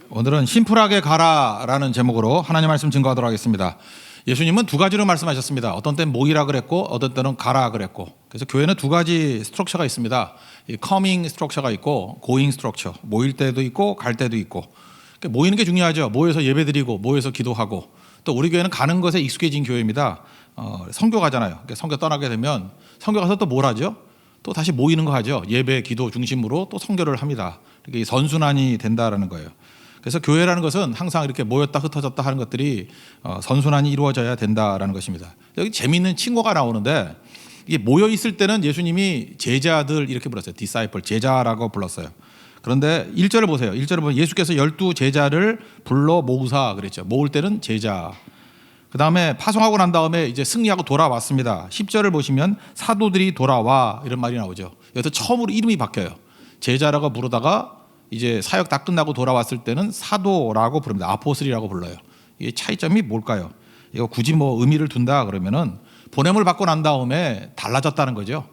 오늘은 심플하게 가라라는 제목으로 하나님 말씀 증거하도록 하겠습니다. 예수님은 두 가지로 말씀하셨습니다. 어떤 때는 모이라 그랬고 어떤 때는 가라 그랬고. 그래서 교회는 두 가지 스트럭처가 있습니다. 이 커밍 스트럭처가 있고 고잉 스트럭처. 모일 때도 있고 갈 때도 있고. 그러니까 모이는 게 중요하죠. 모여서 예배드리고 모여서 기도하고. 또 우리 교회는 가는 것에 익숙해진 교회입니다. 선교 가잖아요. 그러니까 선교 떠나게 되면 선교 가서 또 뭘 하죠? 또 다시 모이는 거 하죠. 예배, 기도 중심으로 또 선교를 합니다. 이렇게 선순환이 된다라는 거예요. 그래서 교회라는 것은 항상 이렇게 모였다 흩어졌다 하는 것들이 선순환이 이루어져야 된다라는 것입니다. 여기 재미있는 칭호가 나오는데 이게 모여 있을 때는 예수님이 제자들 이렇게 불렀어요. 디사이플, 제자라고 불렀어요. 그런데 1절을 보세요. 1절을 보면 예수께서 12 제자를 불러 모으사 그랬죠. 모을 때는 제자. 그 다음에 파송하고 난 다음에 이제 승리하고 돌아왔습니다. 10절을 보시면 사도들이 돌아와 이런 말이 나오죠. 여기서 처음으로 이름이 바뀌어요. 제자라고 부르다가 이제 사역 다 끝나고 돌아왔을 때는 사도라고 부릅니다. 아포슬이라고 불러요. 이게 차이점이 뭘까요? 이거 굳이 뭐 의미를 둔다 그러면은 보냄을 받고 난 다음에 달라졌다는 거죠.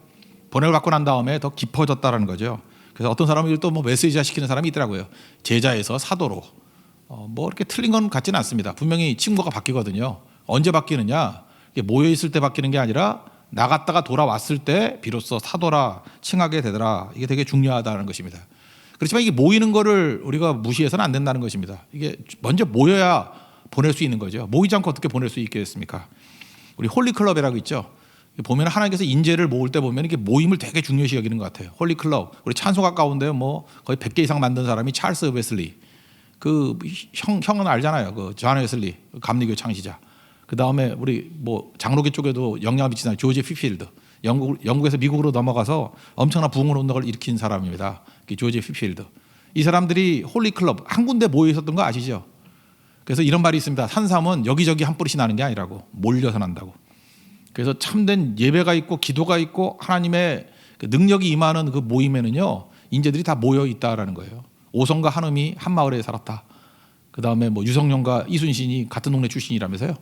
보냄을 받고 난 다음에 더 깊어졌다는 거죠. 그래서 어떤 사람이 또 뭐 메시지화 시키는 사람이 있더라고요. 제자에서 사도로. 뭐 이렇게 틀린 건 같지는 않습니다. 분명히 칭호가 바뀌거든요. 언제 바뀌느냐? 이게 모여 있을 때 바뀌는 게 아니라 나갔다가 돌아왔을 때 비로소 사도라 칭하게 되더라. 이게 되게 중요하다는 것입니다. 그렇지만 이게 모이는 거를 우리가 무시해서는 안 된다는 것입니다. 이게 먼저 모여야 보낼 수 있는 거죠. 모이지 않고 어떻게 보낼 수 있겠습니까? 우리 홀리클럽이라고 있죠. 보면 하나님께서 인재를 모을 때 보면 이게 모임을 되게 중요시 여기는 것 같아요. 홀리클럽. 우리 찬송가 가운데 뭐 거의 100개 이상 만든 사람이 찰스 웨슬리. 그 형은 알잖아요. 그 존 웨슬리 감리교 창시자. 그 다음에 우리 뭐 장로교 쪽에도 영향을 미친 사람 조지 피필드. 영국에서 미국으로 넘어가서 엄청난 부흥 운동을 일으킨 사람입니다. 조지 피필드. 이 사람들이 홀리클럽 한 군데 모여 있었던 거 아시죠? 그래서 이런 말이 있습니다. 산삼은 여기저기 한 뿌리씩 나는 게 아니라고 몰려서 난다고. 그래서 참된 예배가 있고 기도가 있고 하나님의 능력이 임하는 그 모임에는요 인재들이 다 모여 있다라는 거예요. 오성과 한음이 한 마을에 살았다. 그 다음에 뭐 유성룡과 이순신이 같은 동네 출신이라면서요.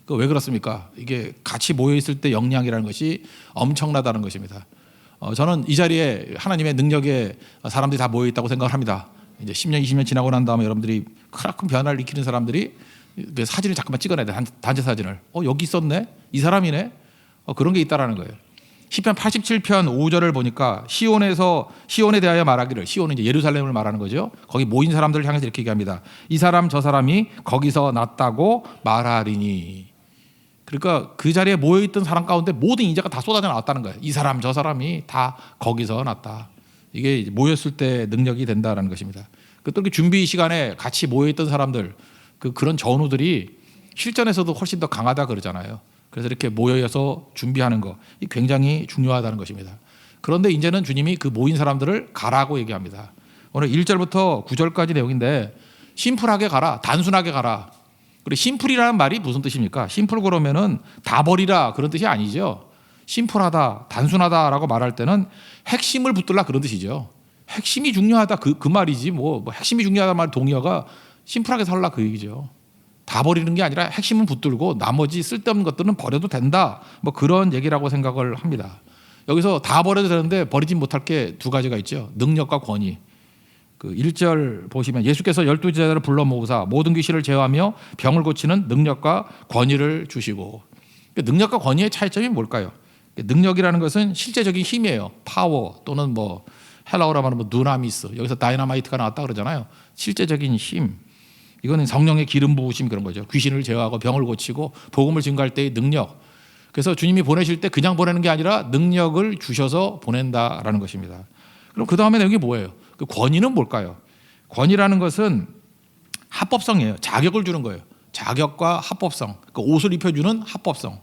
그 왜 그렇습니까? 이게 같이 모여 있을 때 역량이라는 것이 엄청나다는 것입니다. 저는 이 자리에 하나님의 능력에 사람들이 다 모여 있다고 생각을 합니다. 이제 10년, 20년 지나고 난 다음에 여러분들이 크나큰 변화를 일으키는 사람들이 사진을 잠깐만 찍어내야 돼. 단체 사진을. 여기 있었네? 이 사람이네? 그런 게 있다라는 거예요. 시편 87편 5절을 보니까 시온에 대하여 말하기를, 시온은 이제 예루살렘을 말하는 거죠. 거기 모인 사람들을 향해서 이렇게 얘기합니다. 이 사람 저 사람이 거기서 났다고 말하리니. 그러니까 그 자리에 모여있던 사람 가운데 모든 인자가 다 쏟아져 나왔다는 거예요. 이 사람 저 사람이 다 거기서 났다. 이게 모였을 때 능력이 된다는 것입니다. 또 이렇게 준비 시간에 같이 모여있던 사람들 그런 전우들이 실전에서도 훨씬 더 강하다 그러잖아요. 그래서 이렇게 모여서 준비하는 거 이 굉장히 중요하다는 것입니다. 그런데 이제는 주님이 그 모인 사람들을 가라고 얘기합니다. 오늘 1절부터 9절까지 내용인데 심플하게 가라, 단순하게 가라. 그리고 심플이라는 말이 무슨 뜻입니까? 심플 그러면은 다 버리라 그런 뜻이 아니죠. 심플하다, 단순하다라고 말할 때는 핵심을 붙들라 그런 뜻이죠. 핵심이 중요하다 그 말이지 뭐 핵심이 중요하다는 말 동의어가 심플하게 살라 그 얘기죠. 다 버리는 게 아니라 핵심은 붙들고 나머지 쓸데없는 것들은 버려도 된다. 뭐 그런 얘기라고 생각을 합니다. 여기서 다 버려도 되는데 버리지 못할 게 두 가지가 있죠. 능력과 권위. 그 1절 보시면 예수께서 12 제자를 불러 모으사 모든 귀신을 제어하며 병을 고치는 능력과 권위를 주시고. 능력과 권위의 차이점이 뭘까요? 능력이라는 것은 실제적인 힘이에요. 파워 또는 뭐 헬라어로 말하면 누나미스. 여기서 다이너마이트가 나왔다 그러잖아요. 실제적인 힘. 이거는 성령의 기름 부으심 그런 거죠. 귀신을 제어하고 병을 고치고 복음을 증거할 때의 능력. 그래서 주님이 보내실 때 그냥 보내는 게 아니라 능력을 주셔서 보낸다라는 것입니다. 그럼 그 다음에 내용이 뭐예요? 그 권위는 뭘까요? 권위라는 것은 합법성이에요. 자격을 주는 거예요. 자격과 합법성. 그 옷을 입혀주는 합법성.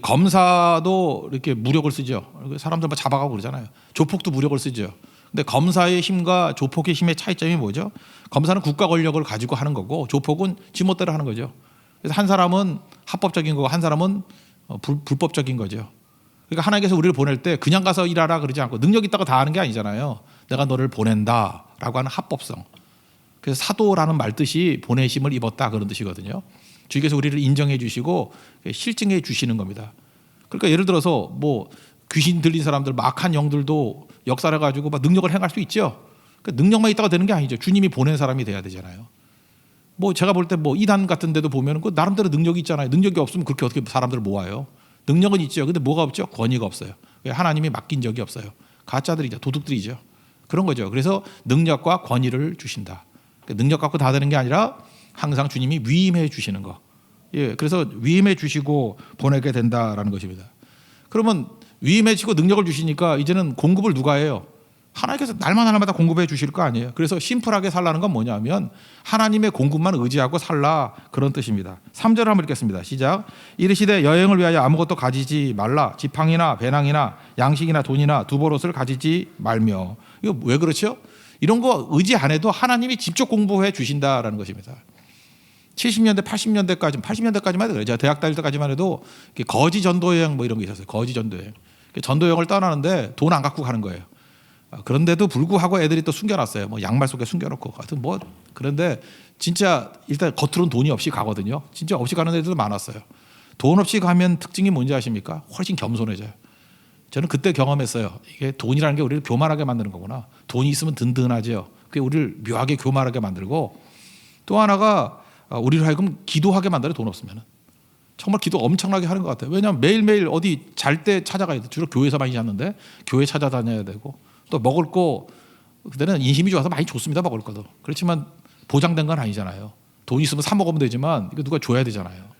검사도 이렇게 무력을 쓰죠. 사람들 막 잡아가고 그러잖아요. 조폭도 무력을 쓰죠. 근데 검사의 힘과 조폭의 힘의 차이점이 뭐죠? 검사는 국가 권력을 가지고 하는 거고 조폭은 지멋대로 하는 거죠. 그래서 한 사람은 합법적인 거고 한 사람은 불법적인 거죠. 그러니까 하나님께서 우리를 보낼 때 그냥 가서 일하라 그러지 않고 능력 있다고 다 하는 게 아니잖아요. 내가 너를 보낸다라고 하는 합법성. 그래서 사도라는 말 뜻이 보내심을 입었다 그런 뜻이거든요. 주께서 우리를 인정해 주시고 실증해 주시는 겁니다. 그러니까 예를 들어서 뭐 귀신 들린 사람들, 막 악한 영들도 역사를 가지고 막 능력을 행할 수 있죠. 그러니까 능력만 있다가 되는 게 아니죠. 주님이 보낸 사람이 돼야 되잖아요. 뭐 제가 볼 때 뭐 이단 같은 데도 보면 그 나름대로 능력이 있잖아요. 능력이 없으면 그렇게 어떻게 사람들을 모아요. 능력은 있죠. 근데 뭐가 없죠? 권위가 없어요. 하나님이 맡긴 적이 없어요. 가짜들이죠. 도둑들이죠. 그런 거죠. 그래서 능력과 권위를 주신다. 능력 갖고 다 되는 게 아니라 항상 주님이 위임해 주시는 거. 예, 그래서 위임해 주시고 보내게 된다라는 것입니다. 그러면 위임해 주시고 능력을 주시니까 이제는 공급을 누가 해요? 하나님께서 날마다 공급해 주실 거 아니에요. 그래서 심플하게 살라는 건 뭐냐면 하나님의 공급만 의지하고 살라, 그런 뜻입니다. 3절을 한번 읽겠습니다. 시작. 이르시되 여행을 위하여 아무것도 가지지 말라. 지팡이나 배낭이나 양식이나 돈이나 두보롯을 가지지 말며. 이거 왜 그렇죠? 이런 거 의지 안 해도 하나님이 직접 공부해 주신다라는 것입니다. 70년대, 80년대까지만 해도 그래요. 제가 대학 다닐 때까지만 해도 거지 전도여행 뭐 이런 게 있었어요. 거지 전도여행. 전도여행을 떠나는데 돈 안 갖고 가는 거예요. 그런데도 불구하고 애들이 또 숨겨놨어요. 뭐 양말 속에 숨겨놓고. 하여튼 뭐 그런데 진짜 일단 겉으로는 돈이 없이 가거든요. 진짜 없이 가는 애들도 많았어요. 돈 없이 가면 특징이 뭔지 아십니까? 훨씬 겸손해져요. 저는 그때 경험했어요. 이게 돈이라는 게 우리를 교만하게 만드는 거구나. 돈이 있으면 든든하죠. 그게 우리를 묘하게 교만하게 만들고, 또 하나가 우리를 하여금 기도하게 만들어요. 돈 없으면. 정말 기도 엄청나게 하는 것 같아요. 왜냐하면 매일매일 어디 잘 때 찾아가야 돼. 주로 교회에서 많이 잤는데 교회 찾아다녀야 되고, 또 먹을 거 그때는 인심이 좋아서 많이 줬습니다. 먹을 거도. 그렇지만 보장된 건 아니잖아요. 돈 있으면 사 먹으면 되지만 이거 누가 줘야 되잖아요.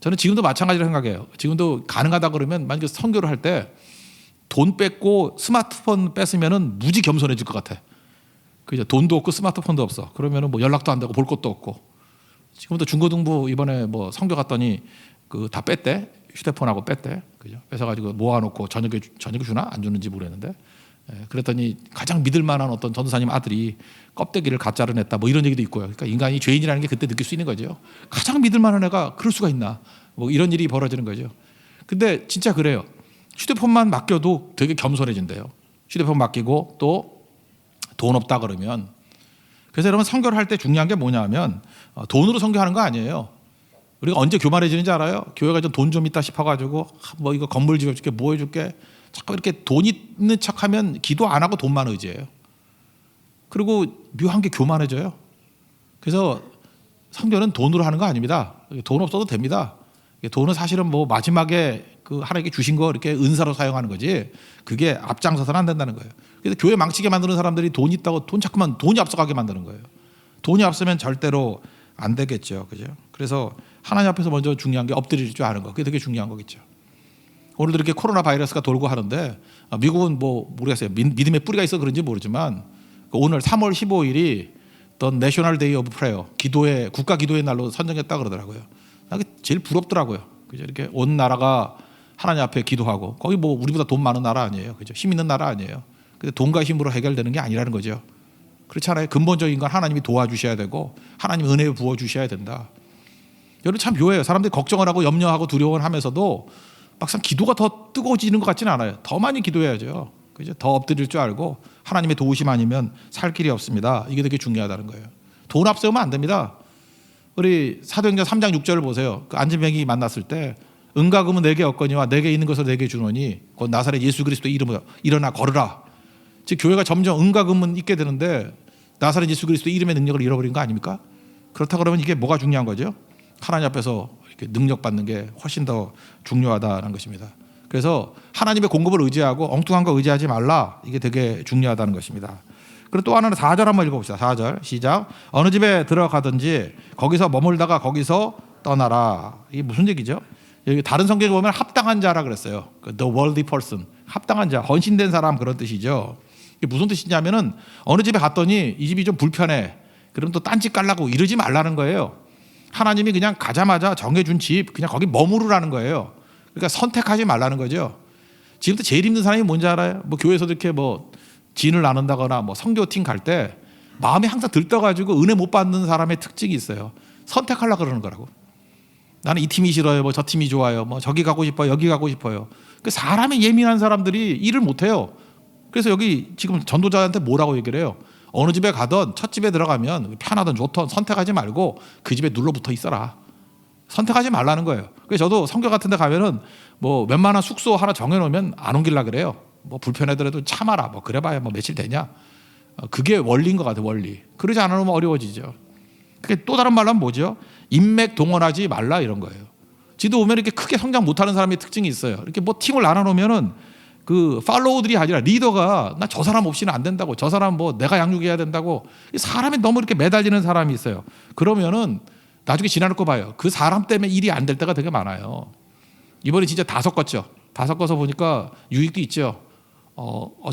저는 지금도 마찬가지로 생각해요. 지금도 가능하다 그러면 만약에 선교를 할 때 돈 뺏고 스마트폰 뺏으면은 무지 겸손해질 것 같아. 그죠? 돈도 없고 스마트폰도 없어. 그러면은 뭐 연락도 안 되고 볼 것도 없고. 지금도 중고등부 이번에 뭐 선교 갔더니 그 다 뺐대. 휴대폰하고 뺐대. 그죠? 뺏어가지고 모아놓고 저녁에 주나 안 주는지 모르겠는데. 그랬더니 가장 믿을 만한 어떤 전도사님 아들이 껍데기를 가짜로 냈다 뭐 이런 얘기도 있고요. 그러니까 인간이 죄인이라는 게 그때 느낄 수 있는 거죠. 가장 믿을 만한 애가 그럴 수가 있나, 뭐 이런 일이 벌어지는 거죠. 근데 진짜 그래요. 휴대폰만 맡겨도 되게 겸손해진대요. 휴대폰 맡기고 또 돈 없다 그러면. 그래서 여러분 선교를 할 때 중요한 게 뭐냐면 돈으로 선교하는 거 아니에요. 우리가 언제 교만해지는지 알아요? 교회가 좀 돈 좀 있다 싶어가지고 뭐 이거 건물 지어줄게 뭐 해줄게 자꾸 이렇게 돈 있는 척하면 기도 안 하고 돈만 의지해요. 그리고 묘한 게 교만해져요. 그래서 선교는 돈으로 하는 거 아닙니다. 돈 없어도 됩니다. 돈은 사실은 뭐 마지막에 그 하나님께 주신 거 이렇게 은사로 사용하는 거지, 그게 앞장서서는 안 된다는 거예요. 그래서 교회 망치게 만드는 사람들이 돈 있다고 자꾸만 돈이 앞서가게 만드는 거예요. 돈이 앞서면 절대로 안 되겠죠. 그죠? 그래서 하나님 앞에서 먼저 중요한 게 엎드릴 줄 아는 거. 그게 되게 중요한 거겠죠. 오늘도 이렇게 코로나 바이러스가 돌고 하는데 미국은 뭐 모르겠어요. 믿음의 뿌리가 있어 그런지 모르지만 오늘 3월 15일이 The National Day of Prayer, 기도의 국가 기도의 날로 선정했다 그러더라고요. 그게 제일 부럽더라고요. 그죠? 이렇게 온 나라가 하나님 앞에 기도하고, 거기 뭐 우리보다 돈 많은 나라 아니에요. 그죠? 힘 있는 나라 아니에요. 근데 돈과 힘으로 해결되는 게 아니라는 거죠. 그렇잖아요. 근본적인 건 하나님이 도와주셔야 되고 하나님 은혜 부어 주셔야 된다. 여러분 참 묘해요. 사람들이 걱정을 하고 염려하고 두려워하면서도 막상 기도가 더 뜨거워지는 것 같지는 않아요. 더 많이 기도해야죠. 그죠? 더 엎드릴 줄 알고 하나님의 도우심 아니면 살 길이 없습니다. 이게 되게 중요하다는 거예요. 돈 앞세우면 안 됩니다. 우리 사도행전 3장 6절을 보세요. 그 안진뱅이 만났을 때 은과 금은 내게 없거니와 내게 있는 것을 내게 주노니 곧 나사렛 예수 그리스도의 이름으로 일어나 걸으라. 즉 교회가 점점 은과 금은 있게 되는데 나사렛 예수 그리스도의 이름의 능력을 잃어버린 거 아닙니까? 그렇다 그러면 이게 뭐가 중요한 거죠? 하나님 앞에서 이렇게 능력 받는 게 훨씬 더 중요하다는 것입니다. 그래서 하나님의 공급을 의지하고 엉뚱한 거 의지하지 말라. 이게 되게 중요하다는 것입니다. 그리고 또 하나는 4절 한번 읽어봅시다. 4절 시작. 어느 집에 들어가든지 거기서 머물다가 거기서 떠나라. 이게 무슨 얘기죠? 여기 다른 성경에 보면 합당한 자라 그랬어요. The worthy person, 합당한 자, 헌신된 사람, 그런 뜻이죠. 이게 무슨 뜻이냐면은 어느 집에 갔더니 이 집이 좀 불편해. 그럼 또 딴 집 가려고 이러지 말라는 거예요. 하나님이 그냥 가자마자 정해준 집 그냥 거기 머무르라는 거예요. 그러니까 선택하지 말라는 거죠. 지금도 제일 힘든 사람이 뭔지 알아요? 뭐 교회에서 이렇게 뭐 진을 나눈다거나 뭐 선교팀 갈 때 마음이 항상 들떠가지고 은혜 못 받는 사람의 특징이 있어요. 선택하려고 그러는 거라고. 나는 이 팀이 싫어요. 뭐 저 팀이 좋아요. 뭐 저기 가고 싶어요. 여기 가고 싶어요. 그 사람의 예민한 사람들이 일을 못 해요. 그래서 여기 지금 전도자한테 뭐라고 얘기를 해요? 어느 집에 가든 첫 집에 들어가면 편하든 좋든 선택하지 말고 그 집에 눌러붙어 있어라. 선택하지 말라는 거예요. 그래서 저도 선교 같은 데 가면은 뭐 웬만한 숙소 하나 정해놓으면 안 옮기려고 그래요. 뭐 불편하더라도 참아라. 뭐 그래봐야 뭐 며칠 되냐. 그게 원리인 것 같아요. 원리. 그러지 않으면 어려워지죠. 그게 또 다른 말로 하면 뭐죠? 인맥 동원하지 말라 이런 거예요. 지도 보면 이렇게 크게 성장 못하는 사람의 특징이 있어요. 이렇게 뭐 팀을 나눠놓으면은 그 팔로우들이 아니라 리더가 나 저 사람 없이는 안 된다고, 저 사람 뭐 내가 양육해야 된다고, 사람이 너무 이렇게 매달리는 사람이 있어요. 그러면은 나중에 지나놓고 봐요. 그 사람 때문에 일이 안 될 때가 되게 많아요. 이번에 진짜 다 섞었죠. 다 섞어서 보니까 유익도 있죠.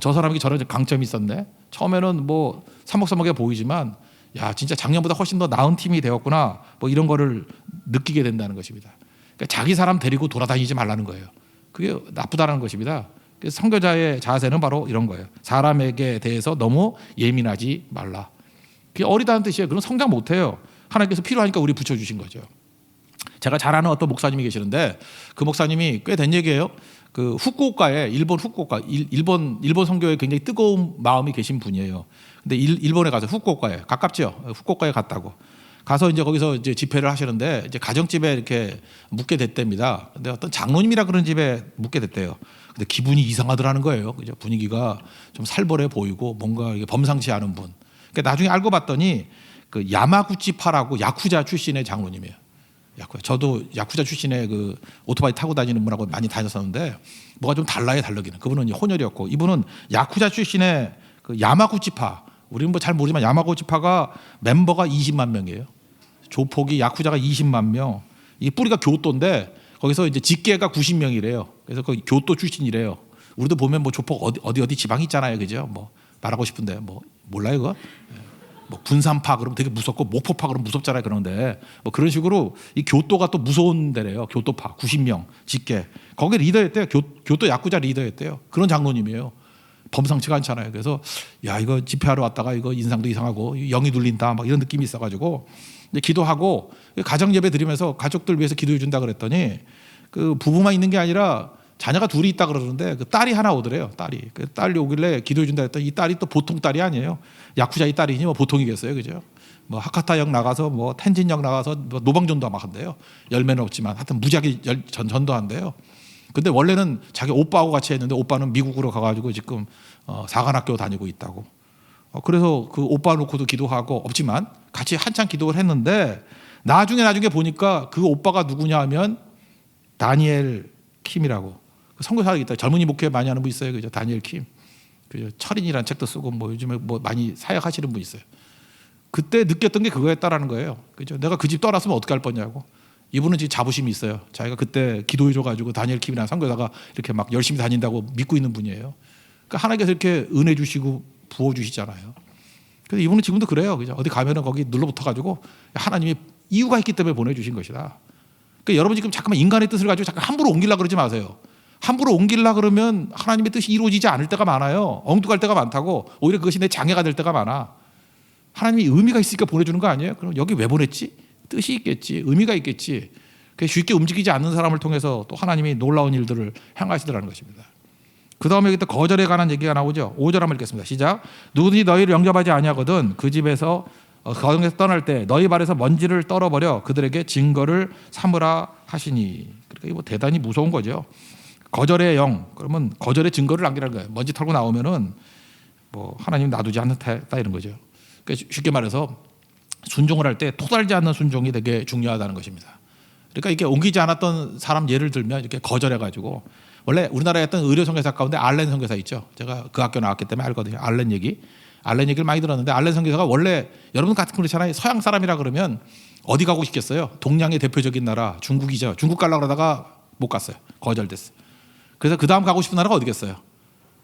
저 사람에게 저런 강점이 있었네. 처음에는 뭐 사먹사먹해 보이지만 야 진짜 작년보다 훨씬 더 나은 팀이 되었구나. 뭐 이런 거를 느끼게 된다는 것입니다. 그러니까 자기 사람 데리고 돌아다니지 말라는 거예요. 그게 나쁘다는 것입니다. 그래서 선교자의 자세는 바로 이런 거예요. 사람에게 대해서 너무 예민하지 말라. 그게 어리다는 뜻이에요. 그럼 성장 못해요. 하나님께서 필요하니까 우리 붙여주신 거죠. 제가 잘 아는 어떤 목사님이 계시는데 그 목사님이 꽤 된 얘기예요. 그 후쿠오카에 일본 후쿠오카 일본 선교에 굉장히 뜨거운 마음이 계신 분이에요. 근데 일본에 가서 후쿠오카에 가깝죠. 후쿠오카에 갔다고 가서 이제 거기서 이제 집회를 하시는데 이제 가정집에 이렇게 묵게 됐답니다. 근데 어떤 장로님이라 그런 집에 묵게 됐대요. 근데 기분이 이상하더라는 거예요. 그죠? 분위기가 좀 살벌해 보이고 뭔가 범상치 않은 분. 그러니까 나중에 알고 봤더니 그 야마구치파라고 야쿠자 출신의 장로님이에요. 저도 야쿠자 출신의 그 오토바이 타고 다니는 분하고 많이 다녔었는데 뭐가 좀 달라요, 달라기는. 그분은 혼혈이었고 이분은 야쿠자 출신의 그 야마구치파. 우리는 뭐 잘 모르지만 야마구치파가 멤버가 20만 명이에요. 조폭이 야쿠자가 20만 명. 이 뿌리가 교토인데 거기서 이제 직계가 90명이래요. 그래서 그 교토 출신이래요. 우리도 보면 뭐 조폭 어디 지방 있잖아요, 그죠? 뭐 말하고 싶은데 뭐 몰라요, 그거? 뭐 군산파 그러면 되게 무섭고 목포파 그러면 무섭잖아요. 그런데 뭐 그런 식으로 이 교토가 또 무서운 데래요. 교토파 90명 직계. 거기 리더였대요. 교토 야쿠자 리더였대요. 그런 장로님이에요. 범상치가 않잖아요. 그래서 야 이거 집회하러 왔다가 이거 인상도 이상하고 영이 눌린다 막 이런 느낌이 있어가지고 이제 기도하고 가정 예배 드리면서 가족들 위해서 기도해 준다 그랬더니 그 부부만 있는 게 아니라 자녀가 둘이 있다 그러는데 그 딸이 하나 오더래요. 그 딸이 오길래 기도해 준다 했더니 이 딸이 또 보통 딸이 아니에요. 야쿠자의 딸이니 뭐 보통이겠어요, 그죠? 뭐 하카타역 나가서 뭐 텐진역 나가서 뭐 노방전도 막 한대요. 열매는 없지만 하여튼 무지하게 전도한대요. 근데 원래는 자기 오빠하고 같이 했는데 오빠는 미국으로 가가지고 지금 사관학교 다니고 있다고. 그래서 그 오빠 놓고도 기도하고 없지만 같이 한참 기도를 했는데 나중에 보니까 그 오빠가 누구냐 하면 다니엘 킴이라고. 선교사가 있다. 젊은이 목회 많이 하는 분 있어요, 그죠? 다니엘 킴. 그죠? 철인이라는 책도 쓰고 뭐 요즘에 뭐 많이 사역하시는 분 있어요. 그때 느꼈던 게 그거였다라는 거예요. 그죠? 내가 그 집 떠났으면 어떻게 할 뻔냐고. 이분은 지금 자부심이 있어요. 자기가 그때 기도해줘가지고 다니엘 킴이라는 선교사가 이렇게 막 열심히 다닌다고 믿고 있는 분이에요. 그러니까 하나님께서 이렇게 은혜 주시고 부어 주시잖아요. 그래서 이분은 지금도 그래요. 그죠? 어디 가면은 거기 눌러붙어가지고 하나님이 이유가 있기 때문에 보내주신 것이다. 그러니까 여러분 지금 잠깐만 인간의 뜻을 가지고 잠깐 함부로 옮기려고 그러지 마세요. 함부로 옮기려고 그러면 하나님의 뜻이 이루어지지 않을 때가 많아요. 엉뚱할 때가 많다고. 오히려 그것이 내 장애가 될 때가 많아. 하나님이 의미가 있으니까 보내주는 거 아니에요? 그럼 여기 왜 보냈지? 뜻이 있겠지. 의미가 있겠지. 쉽게 움직이지 않는 사람을 통해서 또 하나님이 놀라운 일들을 행하시더라는 것입니다. 그 다음에 여기 또 거절에 관한 얘기가 나오죠. 5절 한번 읽겠습니다. 시작. 누구든지 너희를 영접하지 아니하거든 그 집에서 거정에서 떠날 때 너희 발에서 먼지를 떨어버려 그들에게 증거를 삼으라 하시니. 그러니까 이거 대단히 무서운 거죠. 거절의 영. 그러면 거절의 증거를 남기라는 거예요. 먼지 털고 나오면은 뭐 하나님 놔두지 않는다 이런 거죠. 그러니까 쉽게 말해서 순종을 할 때 토달지 않는 순종이 되게 중요하다는 것입니다. 그러니까 이게 옮기지 않았던 사람 예를 들면 이렇게 거절해가지고 원래 우리나라에 했던 의료 선교사 가운데 알렌 선교사 있죠. 제가 그 학교 나왔기 때문에 알거든요. 알렌 얘기를 많이 들었는데 알렌 선교사가 원래 여러분 같은 그렇잖아요. 서양 사람이라 그러면 어디 가고 싶겠어요? 동양의 대표적인 나라 중국이죠. 중국 가려고 그러다가 못 갔어요. 거절됐어요. 그래서 그 다음 가고 싶은 나라가 어디겠어요?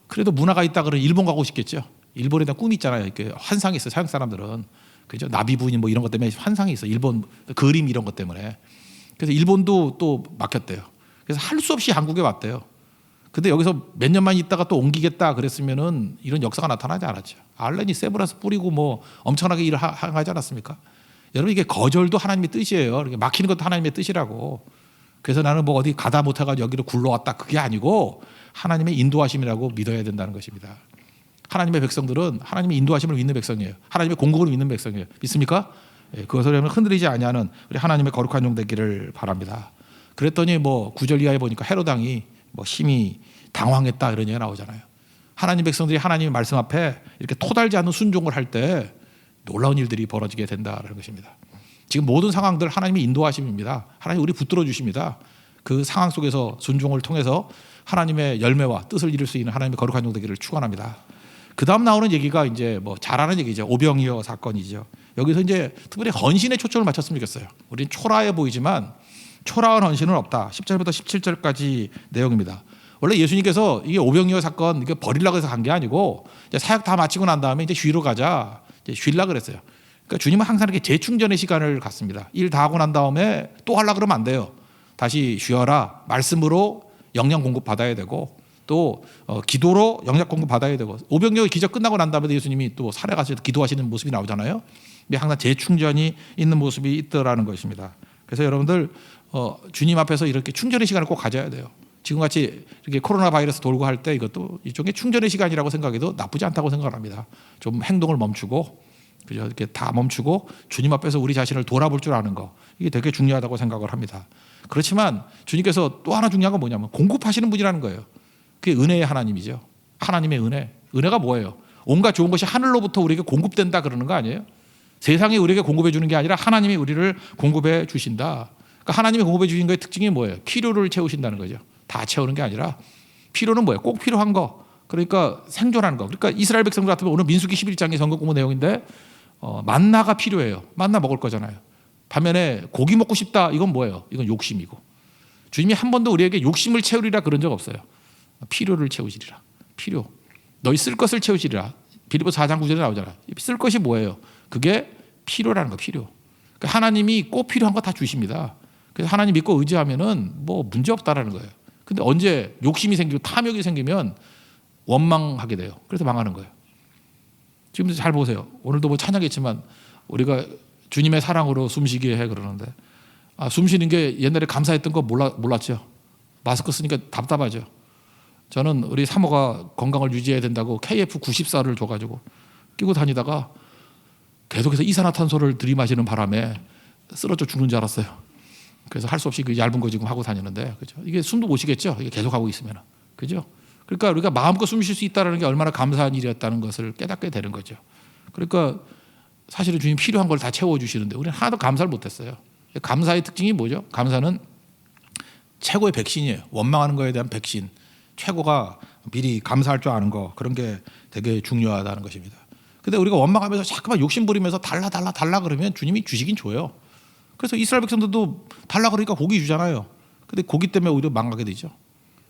그래도 문화가 있다 그러면 일본 가고 싶겠죠. 일본에 대한 꿈이 있잖아요. 이렇게 환상이 있어요. 서양 사람들은. 그죠? 나비부인 뭐 이런 것 때문에 환상이 있어요. 일본 그림 이런 것 때문에. 그래서 일본도 또 막혔대요. 그래서 할 수 없이 한국에 왔대요. 근데 여기서 몇 년만 있다가 또 옮기겠다 그랬으면은 이런 역사가 나타나지 않았죠. 알렌이 세브라스 뿌리고 뭐 엄청나게 일을 하지 않았습니까? 여러분 이게 거절도 하나님의 뜻이에요. 이렇게 막히는 것도 하나님의 뜻이라고. 그래서 나는 뭐 어디 가다 못해가지고 여기로 굴러왔다 그게 아니고 하나님의 인도하심이라고 믿어야 된다는 것입니다. 하나님의 백성들은 하나님의 인도하심을 믿는 백성이에요. 하나님의 공급을 믿는 백성이에요. 믿습니까? 그것을 흔들리지 아니하는 우리 하나님의 거룩한 종 되기를 바랍니다. 그랬더니 뭐 9절 이하에 보니까 헤롯 왕이 뭐 심히 당황했다 이런 얘기가 나오잖아요. 하나님 백성들이 하나님의 말씀 앞에 이렇게 토달지 않는 순종을 할 때 놀라운 일들이 벌어지게 된다는 것입니다. 지금 모든 상황들 하나님의 인도하심입니다. 하나님 우리 붙들어 주십니다. 그 상황 속에서 순종을 통해서 하나님의 열매와 뜻을 이룰 수 있는 하나님의 거룩한 종 되기를 축원합니다. 그 다음 나오는 얘기가 이제 뭐 잘하는 얘기죠. 오병이어 사건이죠. 여기서 이제 특별히 헌신에 초점을 맞췄으면 좋겠어요. 우린 초라해 보이지만 초라한 헌신은 없다. 10절부터 17절까지 내용입니다. 원래 예수님께서 이게 오병이어 사건 이게 버리려고 해서 간 게 아니고 이제 사역 다 마치고 난 다음에 이제 쉬러 가자. 이제 쉬려고 그랬어요. 그러니까 주님은 항상 이렇게 재충전의 시간을 갖습니다. 일 다 하고 난 다음에 또 하려고 그러면 안 돼요. 다시 쉬어라. 말씀으로 영양 공급 받아야 되고 또 기도로 영양 공급 받아야 되고 오병이어 기적 끝나고 난 다음에 예수님이 또 산에 가서 기도하시는 모습이 나오잖아요. 근데 항상 재충전이 있는 모습이 있더라는 것입니다. 그래서 여러분들 주님 앞에서 이렇게 충전의 시간을 꼭 가져야 돼요. 지금같이 이렇게 코로나 바이러스 돌고 할 때 이것도 일종의 충전의 시간이라고 생각해도 나쁘지 않다고 생각합니다. 좀 행동을 멈추고 그죠? 이렇게 다 멈추고 주님 앞에서 우리 자신을 돌아볼 줄 아는 거 이게 되게 중요하다고 생각을 합니다. 그렇지만 주님께서 또 하나 중요한 건 뭐냐면 공급하시는 분이라는 거예요. 그게 은혜의 하나님이죠. 하나님의 은혜. 은혜가 뭐예요? 온갖 좋은 것이 하늘로부터 우리에게 공급된다 그러는 거 아니에요? 세상이 우리에게 공급해 주는 게 아니라 하나님이 우리를 공급해 주신다. 그러니까 하나님이 공급해 주신 거의 특징이 뭐예요? 필요를 채우신다는 거죠. 다 채우는 게 아니라 필요는 뭐예요? 꼭 필요한 거. 그러니까 생존하는 거. 그러니까 이스라엘 백성들 같으면 오늘 민수기 11장의 성경 공부 내용인데 만나가 필요해요. 만나 먹을 거잖아요. 반면에 고기 먹고 싶다. 이건 뭐예요? 이건 욕심이고. 주님이 한 번도 우리에게 욕심을 채우리라 그런 적 없어요. 필요를 채우시리라. 필요. 너희 쓸 것을 채우시리라. 빌립보서 4장 9절에 나오잖아요. 쓸 것이 뭐예요? 그게 필요라는 거. 필요. 그러니까 하나님이 꼭 필요한 거 다 주십니다. 그래서 하나님 믿고 의지하면은 뭐 문제 없다라는 거예요. 근데 언제 욕심이 생기고 탐욕이 생기면 원망하게 돼요. 그래서 망하는 거예요. 지금 잘 보세요. 오늘도 뭐 찬양했지만 우리가 주님의 사랑으로 숨쉬게 해 그러는데 숨쉬는 게 옛날에 감사했던 거 몰랐죠. 마스크 쓰니까 답답하죠. 저는 우리 사모가 건강을 유지해야 된다고 KF94를 줘가지고 끼고 다니다가 계속해서 이산화탄소를 들이마시는 바람에 쓰러져 죽는 줄 알았어요. 그래서 할 수 없이 그 얇은 거 지금 하고 다니는데, 그죠? 이게 숨도 못 쉬겠죠. 이게 계속 하고 있으면, 그죠? 그러니까 우리가 마음껏 숨 쉴 수 있다는 게 얼마나 감사한 일이었다는 것을 깨닫게 되는 거죠. 그러니까 사실은 주님 필요한 걸 다 채워주시는데 우리는 하나도 감사를 못했어요. 감사의 특징이 뭐죠? 감사는 최고의 백신이에요. 원망하는 거에 대한 백신. 최고가 미리 감사할 줄 아는 거, 그런 게 되게 중요하다는 것입니다. 근데 우리가 원망하면서 자꾸만 욕심 부리면서 달라 그러면 주님이 주시긴 줘요. 그래서 이스라엘 백성들도 달라 그러니까 고기 주잖아요. 근데 고기 때문에 오히려 망하게 되죠.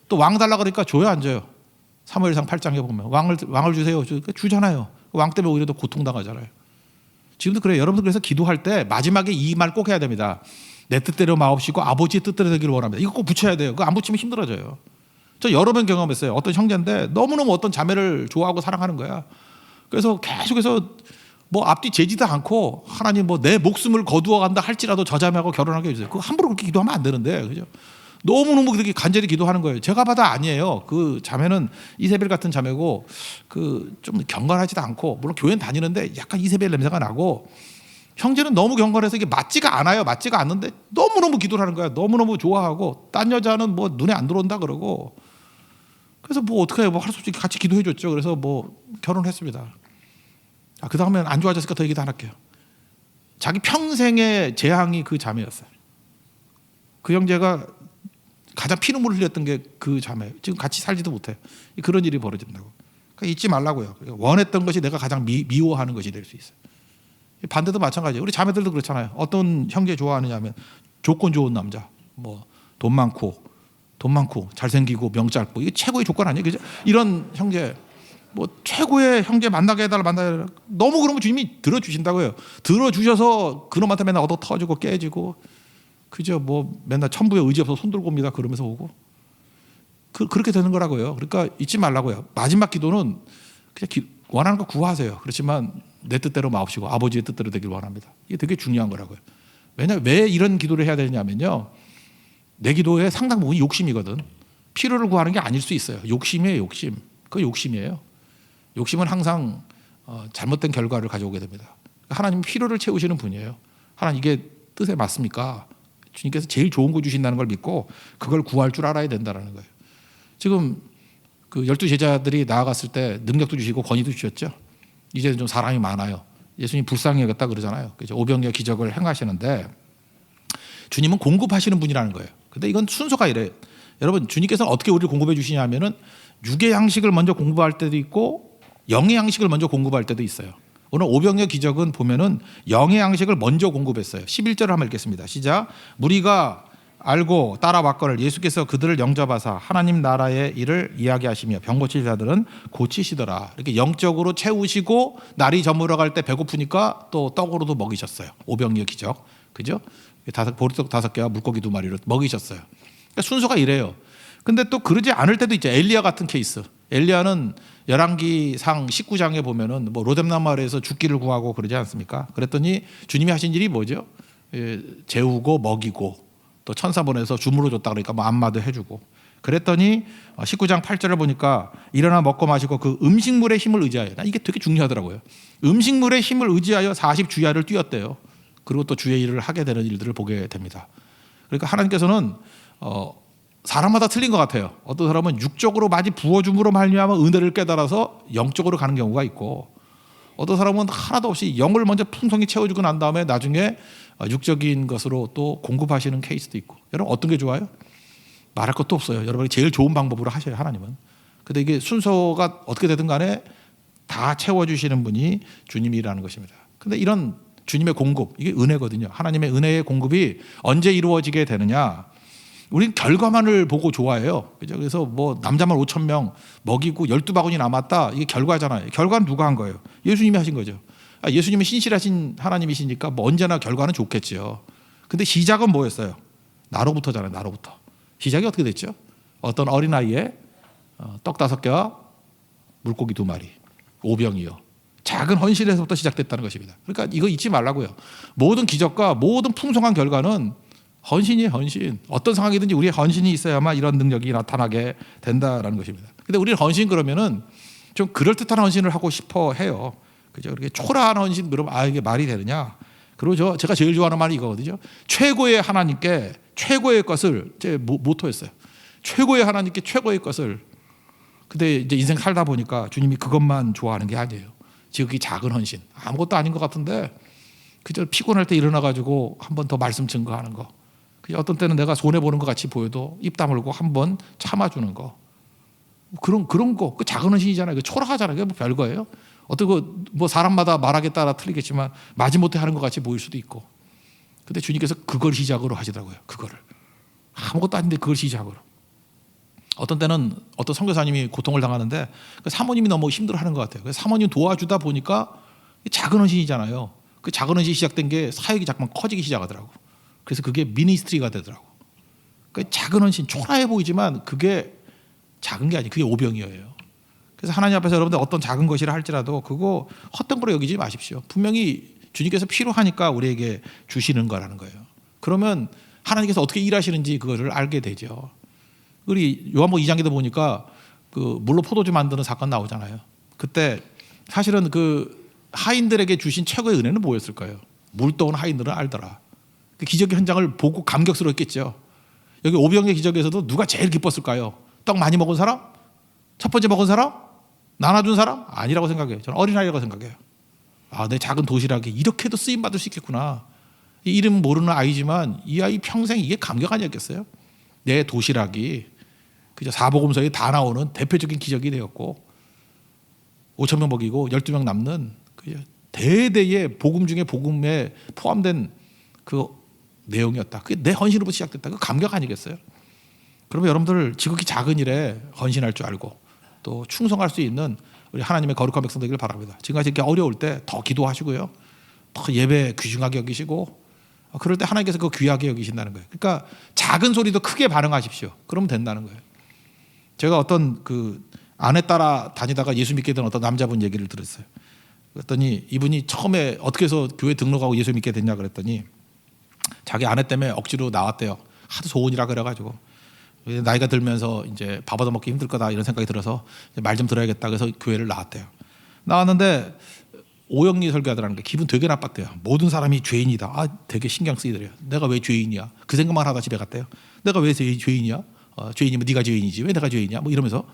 또 왕 달라 그러니까 줘요, 안 줘요? 사무엘상 8장에 보면 왕을 주세요. 주잖아요. 왕 때문에 오히려 더 고통당하잖아요. 지금도 그래요. 여러분들 그래서 기도할 때 마지막에 이 말 꼭 해야 됩니다. 내 뜻대로 마옵시고 아버지의 뜻대로 되기를 원합니다. 이거 꼭 붙여야 돼요. 그거 안 붙이면 힘들어져요. 저 여러 번 경험했어요. 어떤 형제인데 너무너무 어떤 자매를 좋아하고 사랑하는 거야. 그래서 계속해서 뭐 앞뒤 재지도 않고 하나님 뭐 내 목숨을 거두어 간다 할지라도 저 자매하고 결혼하게 해주세요. 그거 함부로 그렇게 기도하면 안 되는데, 그죠? 너무너무 그렇게 간절히 기도하는 거예요. 제가 봐도 아니에요. 그 자매는 이세벨 같은 자매고 그 좀 경건하지도 않고 물론 교회는 다니는데 약간 이세벨 냄새가 나고 형제는 너무 경건해서 이게 맞지가 않아요. 맞지가 않는데 너무너무 기도를 하는 거야. 너무너무 좋아하고 딴 여자는 뭐 눈에 안 들어온다 그러고 그래서 뭐 어떻게 해요. 뭐 할 수 없이 같이 기도해 줬죠. 그래서 뭐 결혼했습니다. 그 다음엔 안 좋아졌으니까 더 얘기도 안 할게요. 자기 평생의 재앙이 그 자매였어요. 그 형제가 가장 피눈물을 흘렸던 게 그 자매. 지금 같이 살지도 못해. 그런 일이 벌어진다고. 그러니까 잊지 말라고요. 원했던 것이 내가 가장 미워하는 것이 될 수 있어요. 반대도 마찬가지예요. 우리 자매들도 그렇잖아요. 어떤 형제 좋아하느냐면 조건 좋은 남자, 뭐 돈 많고 잘생기고 명 짧고 이게 최고의 조건 아니에요, 그죠? 이런 형제. 뭐 최고의 형제 만나게 해달라 너무 그러면 주님이 들어주신다고요. 들어주셔서 그놈한테 맨날 얻어 터지고 깨지고 그죠? 뭐 맨날 천부에 의지 없어서 손 들고 옵니다 그러면서 오고 그렇게 되는 거라고요. 그러니까 잊지 말라고요. 마지막 기도는 그냥 원하는 거 구하세요. 그렇지만 내 뜻대로 마옵시고 아버지의 뜻대로 되길 원합니다. 이게 되게 중요한 거라고요. 왜냐하면 왜 이런 기도를 해야 되냐면요, 내 기도의 상당 부분이 욕심이거든. 필요를 구하는 게 아닐 수 있어요. 욕심이에요. 욕심. 그거 욕심이에요. 욕심은 항상 잘못된 결과를 가져오게 됩니다. 하나님은 필요를 채우시는 분이에요. 하나님 이게 뜻에 맞습니까? 주님께서 제일 좋은 거 주신다는 걸 믿고 그걸 구할 줄 알아야 된다는 거예요. 지금 그 12제자들이 나아갔을 때 능력도 주시고 권위도 주셨죠. 이제는 좀 사람이 많아요. 예수님 불쌍히 여겼다 그러잖아요. 그죠? 오병이어 기적을 행하시는데 주님은 공급하시는 분이라는 거예요. 근데 이건 순서가 이래요. 여러분, 주님께서 어떻게 우리를 공급해 주시냐면은 육의 양식을 먼저 공급할 때도 있고 영의 양식을 먼저 공급할 때도 있어요. 오늘 오병이어 기적은 보면은 영의 양식을 먼저 공급했어요. 11절을 한번 읽겠습니다. 시작. 무리가 알고 따라왔거늘 예수께서 그들을 영접하사 하나님 나라의 일을 이야기하시며 병 고칠 자들은 고치시더라. 이렇게 영적으로 채우시고 날이 저물어갈 때 배고프니까 또 떡으로도 먹이셨어요. 오병이어 기적, 그죠? 보리떡 5개와 물고기 2마리를 먹이셨어요. 그러니까 순서가 이래요. 근데 또 그러지 않을 때도 있죠. 엘리야 같은 케이스. 엘리야는 열왕기상 19장에 보면은 뭐 로뎀나 마을에서 죽기를 구하고 그러지 않습니까? 그랬더니 주님이 하신 일이 뭐죠? 재우고 먹이고 또 천사 보내서 주물러 줬다 그러니까 뭐 안마도 해주고 그랬더니 19장 8절을 보니까 일어나 먹고 마시고 그 음식물의 힘을 의지하여, 이게 되게 중요하더라고요. 음식물의 힘을 의지하여 40주야를 뛰었대요. 그리고 또 주의 일을 하게 되는 일들을 보게 됩니다. 그러니까 하나님께서는 사람마다 틀린 것 같아요. 어떤 사람은 육적으로 많이 부어줌으로 말미암아 은혜를 깨달아서 영적으로 가는 경우가 있고, 어떤 사람은 하나도 없이 영을 먼저 풍성히 채워주고 난 다음에 나중에 육적인 것으로 또 공급하시는 케이스도 있고. 여러분 어떤 게 좋아요? 말할 것도 없어요. 여러분이 제일 좋은 방법으로 하셔요, 하나님은. 근데 이게 순서가 어떻게 되든 간에 다 채워주시는 분이 주님이라는 것입니다. 근데 이런 주님의 공급, 이게 은혜거든요. 하나님의 은혜의 공급이 언제 이루어지게 되느냐? 우린 결과만을 보고 좋아해요. 그죠? 그래서 뭐 남자만 5,000명 먹이고 12바구니 남았다. 이게 결과잖아요. 결과는 누가 한 거예요? 예수님이 하신 거죠. 예수님이 신실하신 하나님이시니까 뭐 언제나 결과는 좋겠죠. 근데 시작은 뭐였어요? 나로부터잖아요. 나로부터. 시작이 어떻게 됐죠? 어떤 어린아이의 떡 5개와 물고기 2마리, 오병이어. 작은 헌신에서부터 시작됐다는 것입니다. 그러니까 이거 잊지 말라고요. 모든 기적과 모든 풍성한 결과는 헌신이에요, 헌신. 어떤 상황이든지 우리의 헌신이 있어야만 이런 능력이 나타나게 된다라는 것입니다. 근데 우리는 헌신 그러면은 좀 그럴듯한 헌신을 하고 싶어 해요. 그죠? 그렇게 초라한 헌신 그러면 이게 말이 되느냐? 그리고 제가 제일 좋아하는 말이 이거거든요. 최고의 하나님께 최고의 것을 제 모토였어요. 최고의 하나님께 최고의 것을. 근데 이제 인생 살다 보니까 주님이 그것만 좋아하는 게 아니에요. 지극히 작은 헌신. 아무것도 아닌 것 같은데 그저 피곤할 때 일어나 가지고 한 번 더 말씀 증거하는 거. 어떤 때는 내가 손해 보는 것 같이 보여도 입 다물고 한 번 참아주는 거. 그런 거. 그 작은 헌신이잖아요. 그 초라하잖아요. 그게 뭐 별거예요. 어떤 뭐 사람마다 말하기에 따라 틀리겠지만 마지못해 하는 것 같이 보일 수도 있고. 근데 주님께서 그걸 시작으로 하시더라고요. 그거를. 아무것도 아닌데 그걸 시작으로. 어떤 때는 어떤 선교사님이 고통을 당하는데 그 사모님이 너무 힘들어하는 것 같아요. 그래서 사모님 도와주다 보니까 작은 헌신이잖아요. 그 작은 헌신이 시작된 게 사역이 자꾸만 커지기 시작하더라고. 그래서 그게 미니스트리가 되더라고. 그 작은 헌신, 초라해 보이지만 그게 작은 게 아니에요. 그게 오병이어예요. 그래서 하나님 앞에서 여러분들 어떤 작은 것이라 할지라도 그거 헛된 거로 여기지 마십시오. 분명히 주님께서 필요하니까 우리에게 주시는 거라는 거예요. 그러면 하나님께서 어떻게 일하시는지 그거를 알게 되죠. 우리 요한복음 2장에도 보니까 그 물로 포도주 만드는 사건 나오잖아요. 그때 사실은 그 하인들에게 주신 최고의 은혜는 뭐였을까요? 물 떠온 하인들은 알더라. 그 기적의 현장을 보고 감격스러웠겠죠. 여기 오병이어 기적에서도 누가 제일 기뻤을까요? 떡 많이 먹은 사람? 첫 번째 먹은 사람? 나눠준 사람? 아니라고 생각해요. 저는 어린아이라고 생각해요. 내 작은 도시락이 이렇게도 쓰임받을 수 있겠구나. 이 이름 모르는 아이지만 이 아이 평생 이게 감격 아니었겠어요? 내 도시락이 그저 사복음서에 다 나오는 대표적인 기적이 되었고 5,000명 먹이고 12명 남는 대대의 복음 중에 복음에 포함된 그 내용이었다. 그게 내 헌신으로부터 시작됐다. 그 감격 아니겠어요? 그러면 여러분들 지극히 작은 일에 헌신할 줄 알고 또 충성할 수 있는 우리 하나님의 거룩한 백성 되기를 바랍니다. 지금까지 이렇게 어려울 때 더 기도하시고요. 더 예배 귀중하게 여기시고 그럴 때 하나님께서 그거 귀하게 여기신다는 거예요. 그러니까 작은 소리도 크게 반응하십시오. 그러면 된다는 거예요. 제가 어떤 그 아내 따라 다니다가 예수 믿게 된 어떤 남자분 얘기를 들었어요. 그랬더니 이분이 처음에 어떻게 해서 교회 등록하고 예수 믿게 됐냐 그랬더니 자기 아내 때문에 억지로 나왔대요. 하도 소원이라 그래가지고 나이가 들면서 이제 밥 얻어먹기 힘들 거다 이런 생각이 들어서 말 좀 들어야겠다 그래서 교회를 나왔대요. 나왔는데 오영리 설교하더라는 게 기분 되게 나빴대요. 모든 사람이 죄인이다. 되게 신경 쓰이더래요. 내가 왜 죄인이야? 그 생각만 하다 집에 갔대요. 내가 왜 죄인이야? 죄인이면 네가 죄인이지 왜 내가 죄인이야? 뭐 이러면서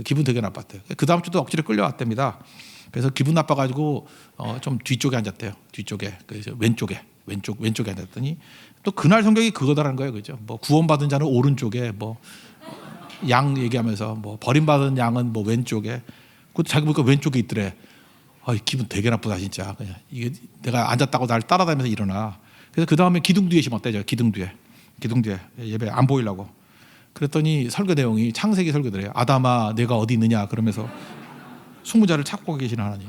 기분 되게 나빴대요. 그 다음 주도 억지로 끌려왔답니다. 그래서 기분 나빠가지고 좀 뒤쪽에 앉았대요. 뒤쪽에 그래서 왼쪽에 앉았더니 또 그날 성경이 그거다라는 거예요, 그죠? 뭐 구원받은 자는 오른쪽에 뭐 양 얘기하면서 뭐 버림받은 양은 뭐 왼쪽에. 그것도 자기 보니까 왼쪽에 있더래. 기분 되게 나쁘다 진짜. 그냥 이게 내가 앉았다고 날 따라다니면서 일어나. 그래서 그 다음에 기둥 뒤에 심었대죠. 기둥 뒤에 예배 안 보이려고. 그랬더니 설교 내용이 창세기 설교더래요. 아담아 내가 어디 있느냐 그러면서 숙무자를 찾고 계시는 하나님.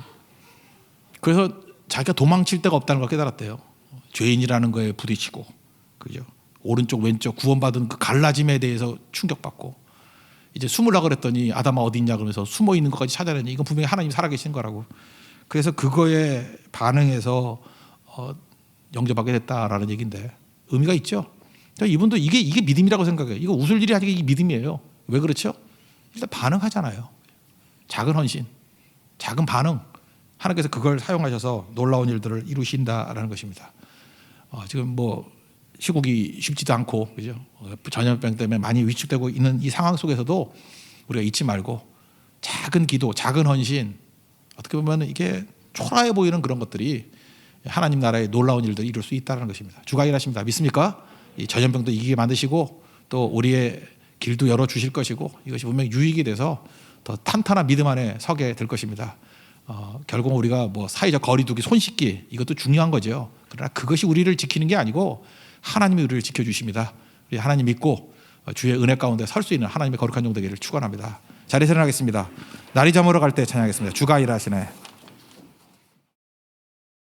그래서 자기가 도망칠 데가 없다는 걸 깨달았대요. 죄인이라는 거에 부딪히고, 그죠? 오른쪽 왼쪽 구원받은 그 갈라짐에 대해서 충격받고, 이제 숨으려고 그랬더니 아담아 어디 있냐 그러면서 숨어 있는 것까지 찾아내니 이건 분명히 하나님이 살아계신 거라고. 그래서 그거에 반응해서 영접하게 됐다라는 얘기인데 의미가 있죠. 이분도 이게 믿음이라고 생각해요. 이거 웃을 일이 아니고 이게 믿음이에요. 왜 그렇죠? 일단 반응하잖아요. 작은 헌신, 작은 반응. 하나님께서 그걸 사용하셔서 놀라운 일들을 이루신다라는 것입니다. 지금 뭐 시국이 쉽지도 않고, 그죠? 전염병 때문에 많이 위축되고 있는 이 상황 속에서도 우리가 잊지 말고 작은 기도, 작은 헌신, 어떻게 보면 이게 초라해 보이는 그런 것들이 하나님 나라의 놀라운 일들을 이룰 수 있다는 것입니다. 주가 일하십니다. 믿습니까? 이 전염병도 이기게 만드시고 또 우리의 길도 열어주실 것이고 이것이 분명히 유익이 돼서 더 탄탄한 믿음 안에 서게 될 것입니다. 결국 우리가 뭐 사회적 거리두기, 손 씻기 이것도 중요한 거죠. 그러나 그것이 우리를 지키는 게 아니고 하나님이 우리를 지켜주십니다. 우리 하나님 믿고 주의 은혜 가운데 설 수 있는 하나님의 거룩한 종 되기를 축원합니다. 자리에서 일어나겠습니다. 날이 저물어 갈 때 찬양하겠습니다. 주가 일하시네.